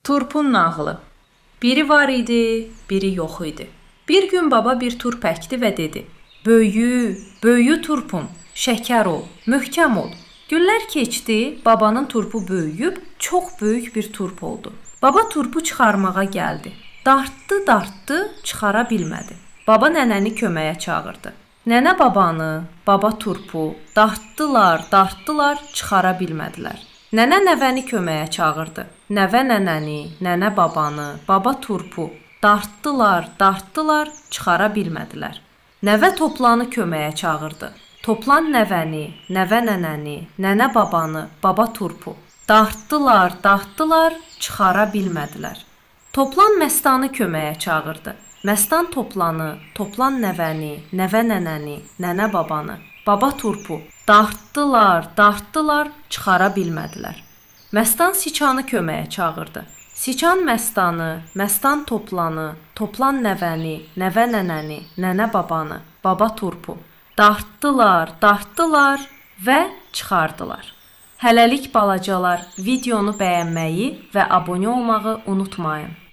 Turpun nağılı. Biri var idi, biri yox idi. Bir gün baba bir turp əkdi və dedi: Böyü turpum, şəkər ol, möhkəm ol. Günlər keçdi, babanın turpu böyüyüb çox böyük bir turp oldu. Baba turpu çıxarmağa gəldi. Dartdı, çıxara bilmədi. Baba nənəni köməyə çağırdı. Nənə babanı, baba turpu dartdılar, çıxara bilmədilər. Nənə nəvəni köməyə çağırdı. Nəvə nənəni, nənə babanı, baba turpu dartdılar, çıxara bilmədilər. Nəvə toplanı köməyə çağırdı. Toplan nəvəni, nəvə nənəni, nənə babanı, baba turpu dartdılar, çıxara bilmədilər. Toplan məstanı köməyə çağırdı. Məstan toplanı, toplan nəvəni, nəvə nənəni, nənə babanı, baba turpu dartdılar, çıxara bilmədilər. Məstan siçanı köməyə çağırdı. Siçan məstanı, məstan toplanı, toplan nəvəni, nəvə nənəni, nənə babanı, baba turpu dartdılar və çıxardılar. Hələlik balacalar, videonu bəyənməyi və abunə olmağı unutmayın.